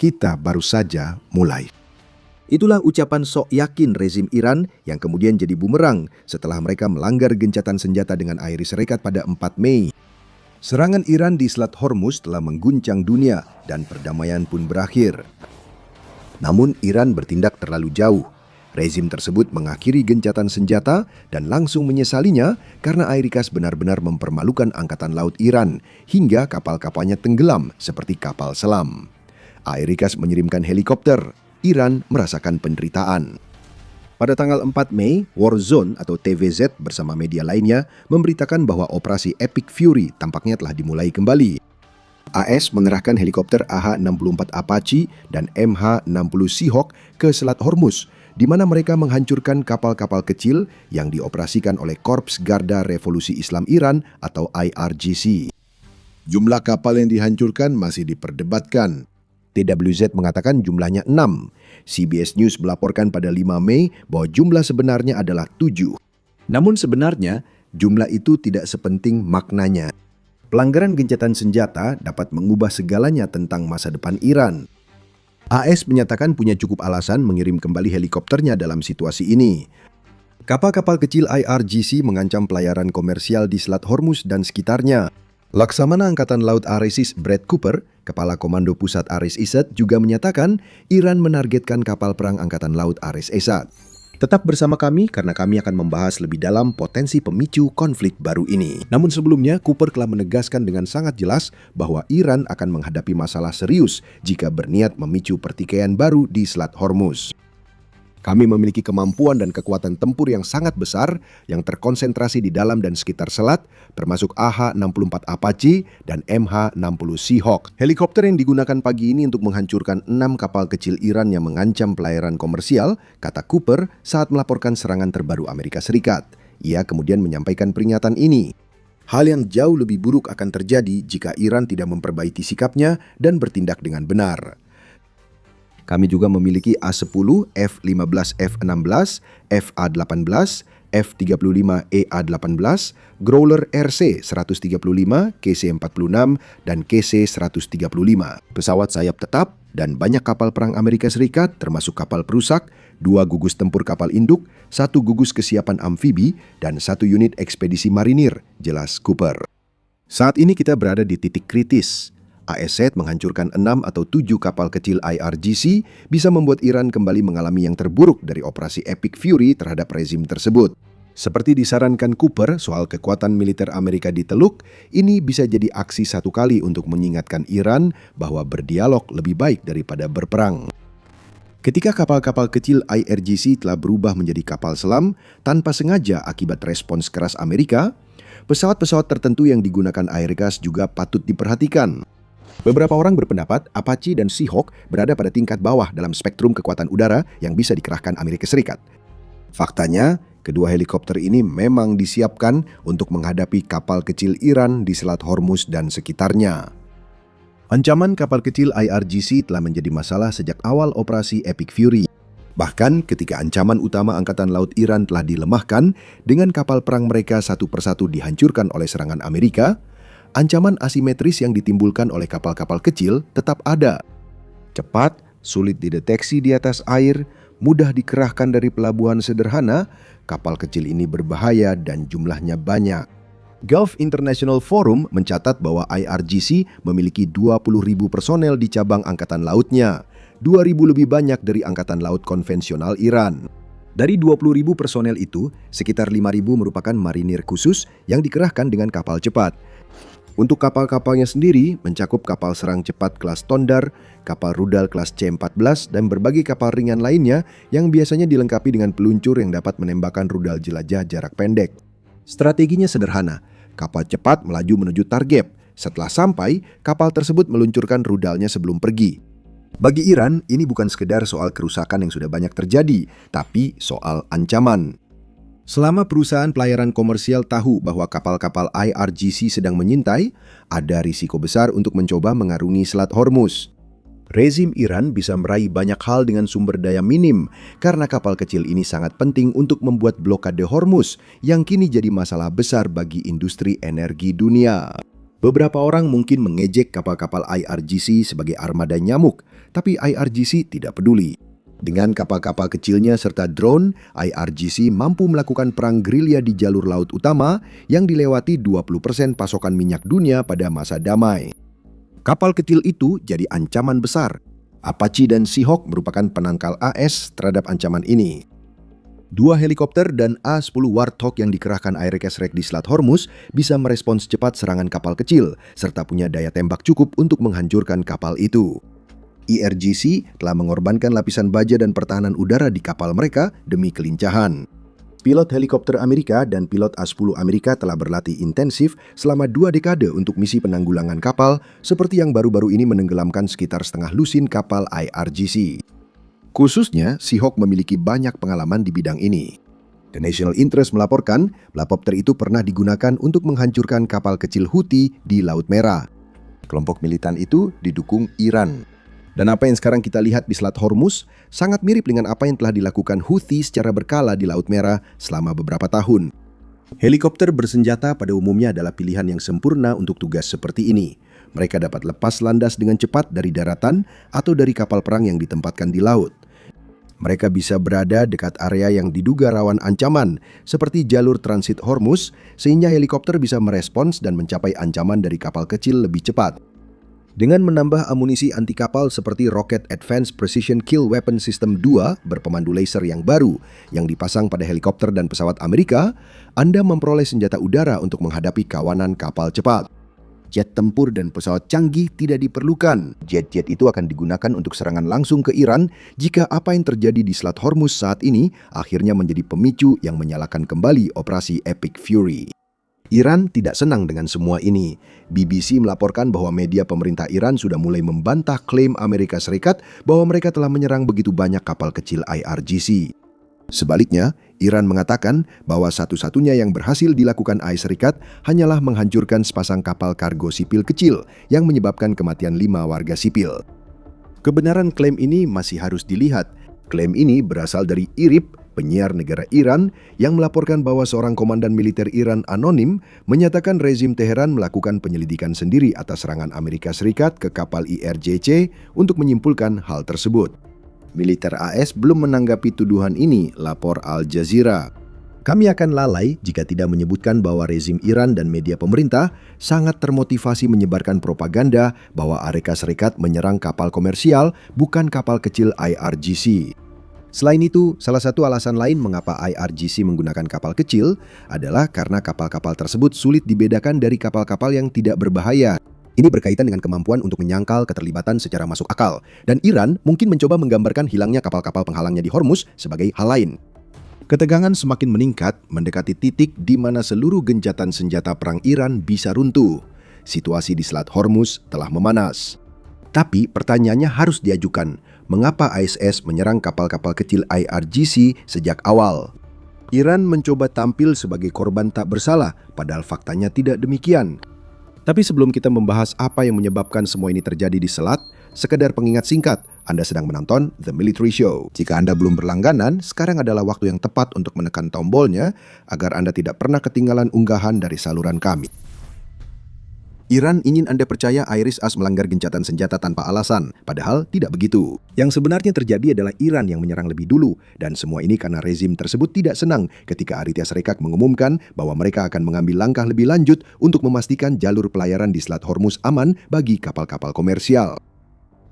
kita baru saja mulai. Itulah ucapan sok yakin rezim Iran yang kemudian jadi bumerang setelah mereka melanggar gencatan senjata dengan Amerika Serikat pada 4 Mei. Serangan Iran di Selat Hormuz telah mengguncang dunia dan perdamaian pun berakhir. Namun Iran bertindak terlalu jauh. Rezim tersebut mengakhiri gencatan senjata dan langsung menyesalinya karena Amerika benar-benar mempermalukan Angkatan Laut Iran hingga kapal-kapalnya tenggelam seperti kapal selam. Amerika mengirimkan helikopter. Iran merasakan penderitaan. Pada tanggal 4 Mei, Warzone atau TVZ bersama media lainnya memberitakan bahwa operasi Epic Fury tampaknya telah dimulai kembali. AS mengerahkan helikopter AH-64 Apache dan MH-60 Seahawk ke Selat Hormuz, di mana mereka menghancurkan kapal-kapal kecil yang dioperasikan oleh Korps Garda Revolusi Islam Iran atau IRGC. Jumlah kapal yang dihancurkan masih diperdebatkan. TWZ mengatakan jumlahnya 6. CBS News melaporkan pada 5 Mei bahwa jumlah sebenarnya adalah 7. Namun sebenarnya, jumlah itu tidak sepenting maknanya. Pelanggaran gencatan senjata dapat mengubah segalanya tentang masa depan Iran. AS menyatakan punya cukup alasan mengirim kembali helikopternya dalam situasi ini. Kapal-kapal kecil IRGC mengancam pelayaran komersial di Selat Hormuz dan sekitarnya. Laksamana Angkatan Laut RIS Brad Cooper, Kepala Komando Pusat RIS juga menyatakan Iran menargetkan kapal perang Angkatan Laut RIS. Tetap bersama kami karena kami akan membahas lebih dalam potensi pemicu konflik baru ini. Namun sebelumnya, Cooper telah menegaskan dengan sangat jelas bahwa Iran akan menghadapi masalah serius jika berniat memicu pertikaian baru di Selat Hormuz. Kami memiliki kemampuan dan kekuatan tempur yang sangat besar yang terkonsentrasi di dalam dan sekitar selat, termasuk AH-64 Apache dan MH-60 Seahawk. Helikopter yang digunakan pagi ini untuk menghancurkan 6 kapal kecil Iran yang mengancam pelayaran komersial, kata Cooper saat melaporkan serangan terbaru Amerika Serikat. Ia kemudian menyampaikan peringatan ini. Hal yang jauh lebih buruk akan terjadi jika Iran tidak memperbaiki sikapnya dan bertindak dengan benar. Kami juga memiliki A-10, F-15, F-16, FA-18, F-35EA-18, Growler RC-135, KC-46, dan KC-135. Pesawat sayap tetap dan banyak kapal perang Amerika Serikat termasuk kapal perusak, 2 gugus tempur kapal induk, 1 gugus kesiapan amfibi, dan 1 unit ekspedisi marinir, jelas Cooper. Saat ini kita berada di titik kritis. AS menghancurkan 6 atau 7 kapal kecil IRGC bisa membuat Iran kembali mengalami yang terburuk dari operasi Epic Fury terhadap rezim tersebut. Seperti disarankan Cooper soal kekuatan militer Amerika di Teluk, ini bisa jadi aksi satu kali untuk mengingatkan Iran bahwa berdialog lebih baik daripada berperang. Ketika kapal-kapal kecil IRGC telah berubah menjadi kapal selam tanpa sengaja akibat respons keras Amerika, pesawat-pesawat tertentu yang digunakan Amerika juga patut diperhatikan. Beberapa orang berpendapat Apache dan Seahawk berada pada tingkat bawah dalam spektrum kekuatan udara yang bisa dikerahkan Amerika Serikat. Faktanya, kedua helikopter ini memang disiapkan untuk menghadapi kapal kecil Iran di Selat Hormuz dan sekitarnya. Ancaman kapal kecil IRGC telah menjadi masalah sejak awal operasi Epic Fury. Bahkan ketika ancaman utama Angkatan Laut Iran telah dilemahkan dengan kapal perang mereka satu persatu dihancurkan oleh serangan Amerika, ancaman asimetris yang ditimbulkan oleh kapal-kapal kecil tetap ada. Cepat, sulit dideteksi di atas air, mudah dikerahkan dari pelabuhan sederhana, kapal kecil ini berbahaya dan jumlahnya banyak. Gulf International Forum mencatat bahwa IRGC memiliki 20.000 personel di cabang angkatan lautnya, 2.000 lebih banyak dari angkatan laut konvensional Iran. Dari 20.000 personel itu, sekitar 5.000 merupakan marinir khusus yang dikerahkan dengan kapal cepat. Untuk kapal-kapalnya sendiri mencakup kapal serang cepat kelas Tondar, kapal rudal kelas C-14, dan berbagai kapal ringan lainnya yang biasanya dilengkapi dengan peluncur yang dapat menembakkan rudal jelajah jarak pendek. Strateginya sederhana, kapal cepat melaju menuju target. Setelah sampai, kapal tersebut meluncurkan rudalnya sebelum pergi. Bagi Iran, ini bukan sekedar soal kerusakan yang sudah banyak terjadi, tapi soal ancaman. Selama perusahaan pelayaran komersial tahu bahwa kapal-kapal IRGC sedang menyintai, ada risiko besar untuk mencoba mengarungi Selat Hormuz. Rezim Iran bisa meraih banyak hal dengan sumber daya minim karena kapal kecil ini sangat penting untuk membuat blokade Hormuz yang kini jadi masalah besar bagi industri energi dunia. Beberapa orang mungkin mengejek kapal-kapal IRGC sebagai armada nyamuk, tapi IRGC tidak peduli. Dengan kapal-kapal kecilnya serta drone, IRGC mampu melakukan perang gerilya di jalur laut utama yang dilewati 20% pasokan minyak dunia pada masa damai. Kapal kecil itu jadi ancaman besar. Apache dan Seahawk merupakan penangkal AS terhadap ancaman ini. 2 helikopter dan A-10 Warthog yang dikerahkan Amerika Serikat di Selat Hormuz bisa merespons cepat serangan kapal kecil, serta punya daya tembak cukup untuk menghancurkan kapal itu. IRGC telah mengorbankan lapisan baja dan pertahanan udara di kapal mereka demi kelincahan. Pilot helikopter Amerika dan pilot A-10 Amerika telah berlatih intensif selama 2 dekade untuk misi penanggulangan kapal, seperti yang baru-baru ini menenggelamkan sekitar setengah lusin kapal IRGC. Khususnya, Seahawk memiliki banyak pengalaman di bidang ini. The National Interest melaporkan, helikopter itu pernah digunakan untuk menghancurkan kapal kecil Houthi di Laut Merah. Kelompok militan itu didukung Iran. Dan apa yang sekarang kita lihat di Selat Hormuz sangat mirip dengan apa yang telah dilakukan Houthi secara berkala di Laut Merah selama beberapa tahun. Helikopter bersenjata pada umumnya adalah pilihan yang sempurna untuk tugas seperti ini. Mereka dapat lepas landas dengan cepat dari daratan atau dari kapal perang yang ditempatkan di laut. Mereka bisa berada dekat area yang diduga rawan ancaman, seperti jalur transit Hormuz, sehingga helikopter bisa merespons dan mencapai ancaman dari kapal kecil lebih cepat. Dengan menambah amunisi anti kapal seperti Rocket Advanced Precision Kill Weapon System 2 berpemandu laser yang baru yang dipasang pada helikopter dan pesawat Amerika, Anda memperoleh senjata udara untuk menghadapi kawanan kapal cepat. Jet tempur dan pesawat canggih tidak diperlukan. Jet-jet itu akan digunakan untuk serangan langsung ke Iran jika apa yang terjadi di Selat Hormuz saat ini akhirnya menjadi pemicu yang menyalakan kembali operasi Epic Fury. Iran tidak senang dengan semua ini. BBC melaporkan bahwa media pemerintah Iran sudah mulai membantah klaim Amerika Serikat bahwa mereka telah menyerang begitu banyak kapal kecil IRGC. Sebaliknya, Iran mengatakan bahwa satu-satunya yang berhasil dilakukan AS Serikat hanyalah menghancurkan sepasang kapal kargo sipil kecil yang menyebabkan kematian 5 warga sipil. Kebenaran klaim ini masih harus dilihat. Klaim ini berasal dari IRIB, penyiar negara Iran, yang melaporkan bahwa seorang komandan militer Iran anonim menyatakan rezim Teheran melakukan penyelidikan sendiri atas serangan Amerika Serikat ke kapal IRGC untuk menyimpulkan hal tersebut. Militer AS belum menanggapi tuduhan ini, lapor Al Jazeera. Kami akan lalai jika tidak menyebutkan bahwa rezim Iran dan media pemerintah sangat termotivasi menyebarkan propaganda bahwa Amerika Serikat menyerang kapal komersial, bukan kapal kecil IRGC. Selain itu, salah satu alasan lain mengapa IRGC menggunakan kapal kecil adalah karena kapal-kapal tersebut sulit dibedakan dari kapal-kapal yang tidak berbahaya. Ini berkaitan dengan kemampuan untuk menyangkal keterlibatan secara masuk akal, dan Iran mungkin mencoba menggambarkan hilangnya kapal-kapal penghalangnya di Hormuz sebagai hal lain. Ketegangan semakin meningkat, mendekati titik di mana seluruh gencatan senjata perang Iran bisa runtuh. Situasi di Selat Hormuz telah memanas. Tapi pertanyaannya harus diajukan, mengapa ISS menyerang kapal-kapal kecil IRGC sejak awal? Iran mencoba tampil sebagai korban tak bersalah, padahal faktanya tidak demikian. Tapi sebelum kita membahas apa yang menyebabkan semua ini terjadi di Selat, sekedar pengingat singkat, Anda sedang menonton The Military Show. Jika Anda belum berlangganan, sekarang adalah waktu yang tepat untuk menekan tombolnya agar Anda tidak pernah ketinggalan unggahan dari saluran kami. Iran ingin Anda percaya IRIS-AS melanggar gencatan senjata tanpa alasan, padahal tidak begitu. Yang sebenarnya terjadi adalah Iran yang menyerang lebih dulu, dan semua ini karena rezim tersebut tidak senang ketika Amerika Serikat mengumumkan bahwa mereka akan mengambil langkah lebih lanjut untuk memastikan jalur pelayaran di Selat Hormuz aman bagi kapal-kapal komersial.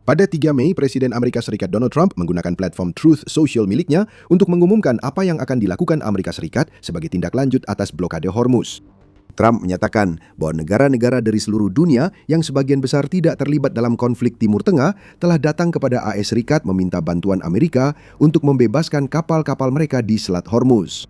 Pada 3 Mei, Presiden Amerika Serikat Donald Trump menggunakan platform Truth Social miliknya untuk mengumumkan apa yang akan dilakukan Amerika Serikat sebagai tindak lanjut atas blokade Hormuz. Trump menyatakan bahwa negara-negara dari seluruh dunia yang sebagian besar tidak terlibat dalam konflik Timur Tengah telah datang kepada AS Serikat meminta bantuan Amerika untuk membebaskan kapal-kapal mereka di Selat Hormuz.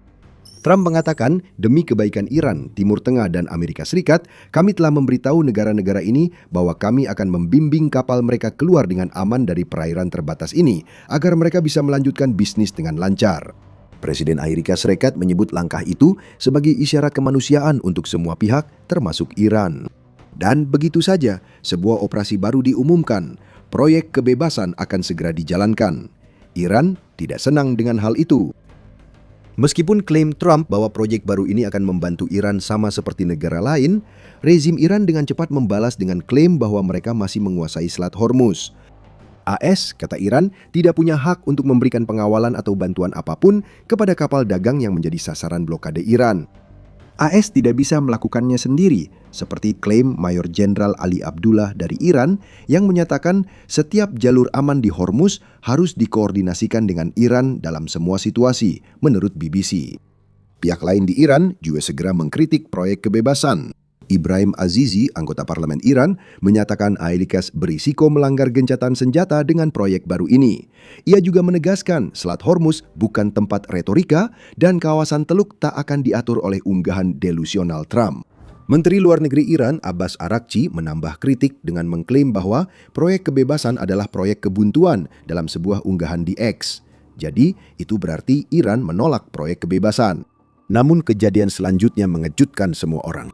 Trump mengatakan, demi kebaikan Iran, Timur Tengah, dan Amerika Serikat, kami telah memberitahu negara-negara ini bahwa kami akan membimbing kapal mereka keluar dengan aman dari perairan terbatas ini, agar mereka bisa melanjutkan bisnis dengan lancar. Presiden Amerika Serikat menyebut langkah itu sebagai isyarat kemanusiaan untuk semua pihak, termasuk Iran. Dan begitu saja, sebuah operasi baru diumumkan. Proyek kebebasan akan segera dijalankan. Iran tidak senang dengan hal itu. Meskipun klaim Trump bahwa proyek baru ini akan membantu Iran sama seperti negara lain, rezim Iran dengan cepat membalas dengan klaim bahwa mereka masih menguasai Selat Hormuz. AS, kata Iran, tidak punya hak untuk memberikan pengawalan atau bantuan apapun kepada kapal dagang yang menjadi sasaran blokade Iran. AS tidak bisa melakukannya sendiri, seperti klaim Mayor Jenderal Ali Abdullah dari Iran yang menyatakan setiap jalur aman di Hormuz harus dikoordinasikan dengan Iran dalam semua situasi, menurut BBC. Pihak lain di Iran juga segera mengkritik proyek kebebasan. Ibrahim Azizi, anggota parlemen Iran, menyatakan AELIKAS berisiko melanggar gencatan senjata dengan proyek baru ini. Ia juga menegaskan Selat Hormuz bukan tempat retorika dan kawasan Teluk tak akan diatur oleh unggahan delusional Trump. Menteri Luar Negeri Iran Abbas Araghchi menambah kritik dengan mengklaim bahwa proyek kebebasan adalah proyek kebuntuan dalam sebuah unggahan di X. Jadi, itu berarti Iran menolak proyek kebebasan. Namun kejadian selanjutnya mengejutkan semua orang.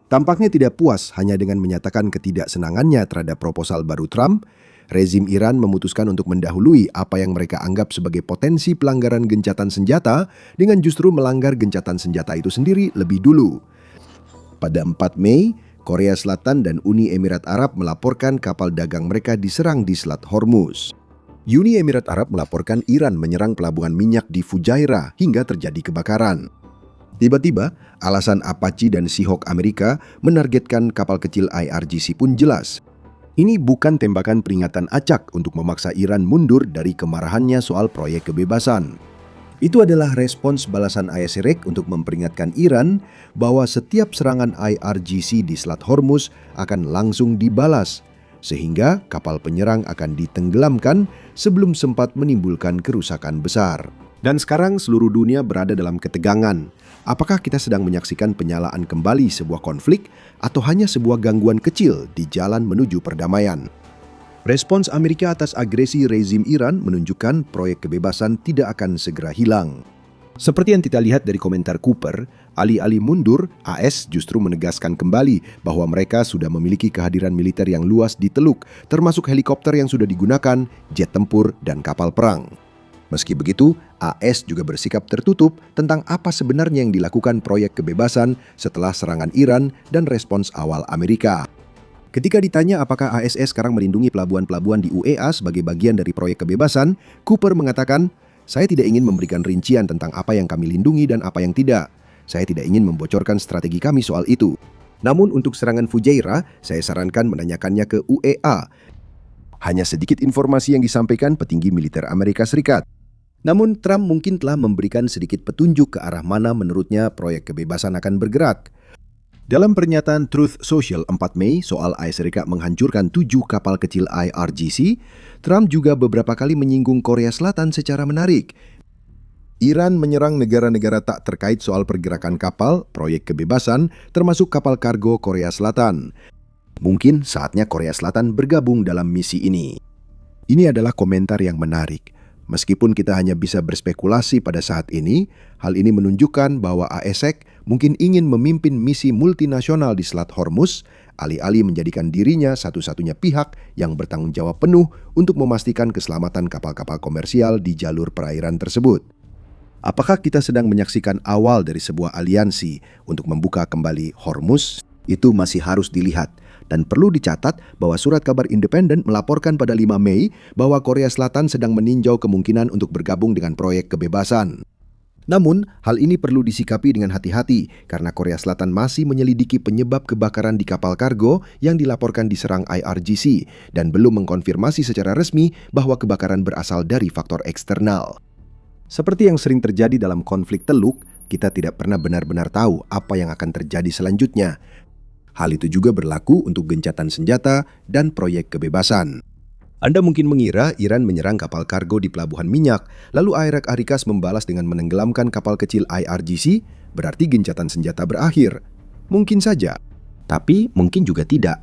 Tampaknya tidak puas hanya dengan menyatakan ketidaksenangannya terhadap proposal baru Trump, rezim Iran memutuskan untuk mendahului apa yang mereka anggap sebagai potensi pelanggaran gencatan senjata dengan justru melanggar gencatan senjata itu sendiri lebih dulu. Pada 4 Mei, Korea Selatan dan Uni Emirat Arab melaporkan kapal dagang mereka diserang di Selat Hormuz. Uni Emirat Arab melaporkan Iran menyerang pelabuhan minyak di Fujairah hingga terjadi kebakaran. Tiba-tiba, alasan Apache dan Seahawk Amerika menargetkan kapal kecil IRGC pun jelas. Ini bukan tembakan peringatan acak untuk memaksa Iran mundur dari kemarahannya soal proyek kebebasan. Itu adalah respons balasan AS untuk memperingatkan Iran bahwa setiap serangan IRGC di Selat Hormuz akan langsung dibalas, sehingga kapal penyerang akan ditenggelamkan sebelum sempat menimbulkan kerusakan besar. Dan sekarang seluruh dunia berada dalam ketegangan. Apakah kita sedang menyaksikan penyalaan kembali sebuah konflik atau hanya sebuah gangguan kecil di jalan menuju perdamaian? Respons Amerika atas agresi rezim Iran menunjukkan proyek kebebasan tidak akan segera hilang. Seperti yang kita lihat dari komentar Cooper, alih-alih mundur, AS justru menegaskan kembali bahwa mereka sudah memiliki kehadiran militer yang luas di Teluk, termasuk helikopter yang sudah digunakan, jet tempur, dan kapal perang. Meski begitu, AS juga bersikap tertutup tentang apa sebenarnya yang dilakukan proyek kebebasan setelah serangan Iran dan respons awal Amerika. Ketika ditanya apakah ASS sekarang melindungi pelabuhan-pelabuhan di UEA sebagai bagian dari proyek kebebasan, Cooper mengatakan, "Saya tidak ingin memberikan rincian tentang apa yang kami lindungi dan apa yang tidak. Saya tidak ingin membocorkan strategi kami soal itu. Namun untuk serangan Fujairah, saya sarankan menanyakannya ke UEA." Hanya sedikit informasi yang disampaikan petinggi militer Amerika Serikat. Namun Trump mungkin telah memberikan sedikit petunjuk ke arah mana menurutnya proyek kebebasan akan bergerak. Dalam pernyataan Truth Social 4 Mei soal AS menghancurkan 7 kapal kecil IRGC, Trump juga beberapa kali menyinggung Korea Selatan secara menarik. Iran menyerang negara-negara tak terkait soal pergerakan kapal, proyek kebebasan, termasuk kapal kargo Korea Selatan. Mungkin saatnya Korea Selatan bergabung dalam misi ini. Ini adalah komentar yang menarik. Meskipun kita hanya bisa berspekulasi pada saat ini, hal ini menunjukkan bahwa ASEC mungkin ingin memimpin misi multinasional di Selat Hormuz, alih-alih menjadikan dirinya satu-satunya pihak yang bertanggung jawab penuh untuk memastikan keselamatan kapal-kapal komersial di jalur perairan tersebut. Apakah kita sedang menyaksikan awal dari sebuah aliansi untuk membuka kembali Hormuz? Itu masih harus dilihat. Dan perlu dicatat bahwa surat kabar independen melaporkan pada 5 Mei bahwa Korea Selatan sedang meninjau kemungkinan untuk bergabung dengan proyek kebebasan. Namun, hal ini perlu disikapi dengan hati-hati karena Korea Selatan masih menyelidiki penyebab kebakaran di kapal kargo yang dilaporkan diserang IRGC dan belum mengkonfirmasi secara resmi bahwa kebakaran berasal dari faktor eksternal. Seperti yang sering terjadi dalam konflik Teluk, kita tidak pernah benar-benar tahu apa yang akan terjadi selanjutnya. Hal itu juga berlaku untuk gencatan senjata dan proyek kebebasan. Anda mungkin mengira Iran menyerang kapal kargo di pelabuhan minyak, lalu AS membalas dengan menenggelamkan kapal kecil IRGC, berarti gencatan senjata berakhir. Mungkin saja, tapi mungkin juga tidak.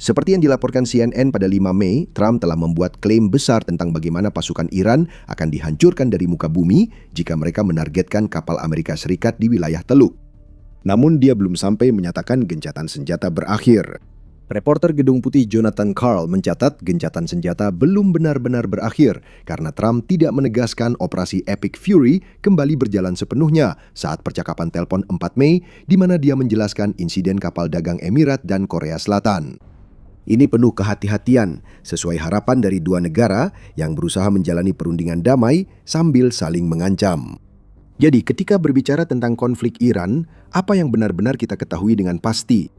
Seperti yang dilaporkan CNN pada 5 Mei, Trump telah membuat klaim besar tentang bagaimana pasukan Iran akan dihancurkan dari muka bumi jika mereka menargetkan kapal Amerika Serikat di wilayah Teluk. Namun dia belum sampai menyatakan gencatan senjata berakhir. Reporter Gedung Putih Jonathan Karl mencatat gencatan senjata belum benar-benar berakhir karena Trump tidak menegaskan operasi Epic Fury kembali berjalan sepenuhnya saat percakapan telepon 4 Mei di mana dia menjelaskan insiden kapal dagang Emirat dan Korea Selatan. Ini penuh kehati-hatian, sesuai harapan dari dua negara yang berusaha menjalani perundingan damai sambil saling mengancam. Jadi ketika berbicara tentang konflik Iran, apa yang benar-benar kita ketahui dengan pasti?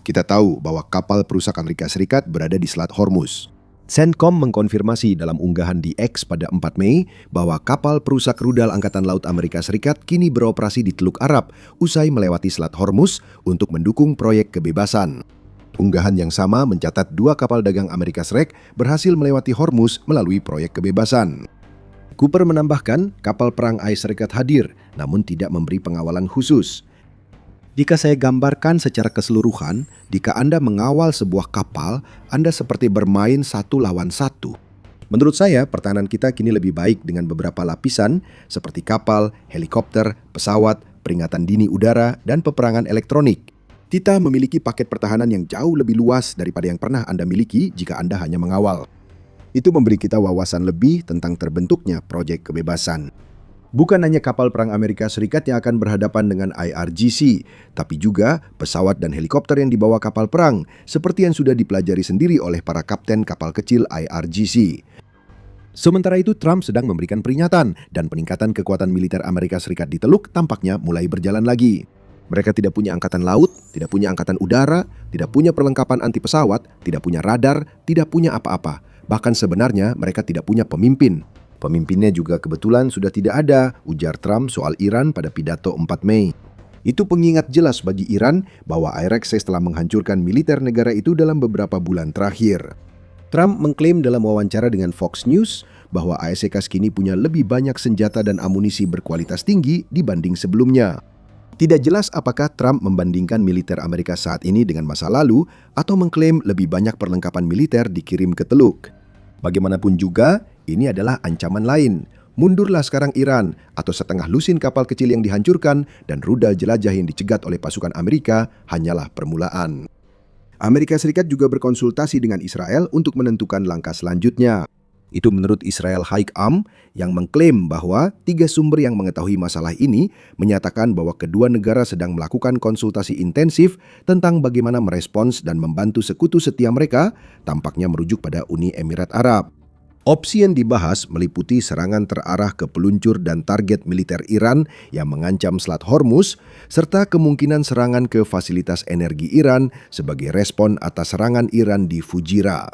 Kita tahu bahwa kapal perusak Amerika Serikat berada di Selat Hormuz. CENTCOM mengkonfirmasi dalam unggahan di X pada 4 Mei bahwa kapal perusak rudal Angkatan Laut Amerika Serikat kini beroperasi di Teluk Arab usai melewati Selat Hormuz untuk mendukung proyek kebebasan. Unggahan yang sama mencatat 2 kapal dagang Amerika Serikat berhasil melewati Hormuz melalui proyek kebebasan. Cooper menambahkan, kapal perang AS Serikat hadir, namun tidak memberi pengawalan khusus. Jika saya gambarkan secara keseluruhan, jika Anda mengawal sebuah kapal, Anda seperti bermain 1 lawan 1. Menurut saya, pertahanan kita kini lebih baik dengan beberapa lapisan seperti kapal, helikopter, pesawat, peringatan dini udara, dan peperangan elektronik. Kita memiliki paket pertahanan yang jauh lebih luas daripada yang pernah Anda miliki jika Anda hanya mengawal. Itu memberi kita wawasan lebih tentang terbentuknya proyek kebebasan. Bukan hanya kapal perang Amerika Serikat yang akan berhadapan dengan IRGC, tapi juga pesawat dan helikopter yang dibawa kapal perang, seperti yang sudah dipelajari sendiri oleh para kapten kapal kecil IRGC. Sementara itu, Trump sedang memberikan peringatan dan peningkatan kekuatan militer Amerika Serikat di Teluk tampaknya mulai berjalan lagi. Mereka tidak punya angkatan laut, tidak punya angkatan udara, tidak punya perlengkapan anti pesawat, tidak punya radar, tidak punya apa-apa. Bahkan sebenarnya mereka tidak punya pemimpin. Pemimpinnya juga kebetulan sudah tidak ada, ujar Trump soal Iran pada pidato 4 Mei. Itu pengingat jelas bagi Iran bahwa IRGC telah menghancurkan militer negara itu dalam beberapa bulan terakhir. Trump mengklaim dalam wawancara dengan Fox News bahwa ASEK kini punya lebih banyak senjata dan amunisi berkualitas tinggi dibanding sebelumnya. Tidak jelas apakah Trump membandingkan militer Amerika saat ini dengan masa lalu atau mengklaim lebih banyak perlengkapan militer dikirim ke Teluk. Bagaimanapun juga, ini adalah ancaman lain. Mundurlah sekarang Iran atau setengah lusin kapal kecil yang dihancurkan dan rudal jelajah yang dicegat oleh pasukan Amerika hanyalah permulaan. Amerika Serikat juga berkonsultasi dengan Israel untuk menentukan langkah selanjutnya. Itu menurut Israel High Arm yang mengklaim bahwa 3 sumber yang mengetahui masalah ini menyatakan bahwa kedua negara sedang melakukan konsultasi intensif tentang bagaimana merespons dan membantu sekutu setia mereka, tampaknya merujuk pada Uni Emirat Arab. Opsi yang dibahas meliputi serangan terarah ke peluncur dan target militer Iran yang mengancam Selat Hormuz, serta kemungkinan serangan ke fasilitas energi Iran sebagai respon atas serangan Iran di Fujira.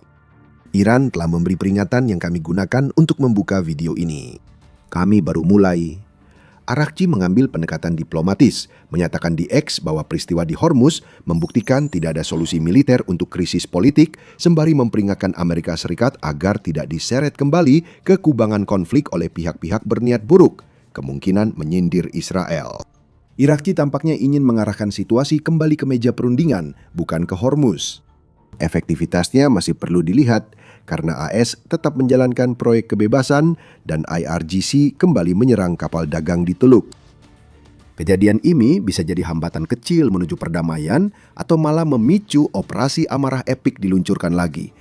Iran telah memberi peringatan yang kami gunakan untuk membuka video ini. Kami baru mulai. Araghchi mengambil pendekatan diplomatis, menyatakan di X bahwa peristiwa di Hormuz membuktikan tidak ada solusi militer untuk krisis politik, sembari memperingatkan Amerika Serikat agar tidak diseret kembali ke kubangan konflik oleh pihak-pihak berniat buruk, kemungkinan menyindir Israel. Araghchi tampaknya ingin mengarahkan situasi kembali ke meja perundingan, bukan ke Hormuz. Efektivitasnya masih perlu dilihat karena AS tetap menjalankan proyek kebebasan dan IRGC kembali menyerang kapal dagang di Teluk. Kejadian ini bisa jadi hambatan kecil menuju perdamaian atau malah memicu operasi amarah epik diluncurkan lagi.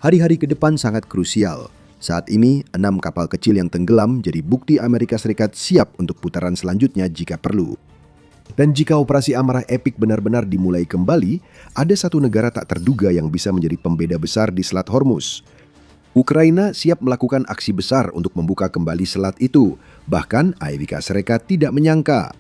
Hari-hari ke depan sangat krusial. Saat ini, 6 kapal kecil yang tenggelam jadi bukti Amerika Serikat siap untuk putaran selanjutnya jika perlu. Dan jika operasi amarah epik benar-benar dimulai kembali, ada satu negara tak terduga yang bisa menjadi pembeda besar di Selat Hormuz. Ukraina siap melakukan aksi besar untuk membuka kembali selat itu. Bahkan Amerika Serikat tidak menyangka.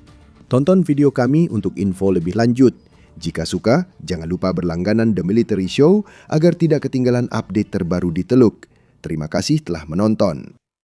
Tonton video kami untuk info lebih lanjut. Jika suka, jangan lupa berlangganan The Military Show agar tidak ketinggalan update terbaru di Teluk. Terima kasih telah menonton.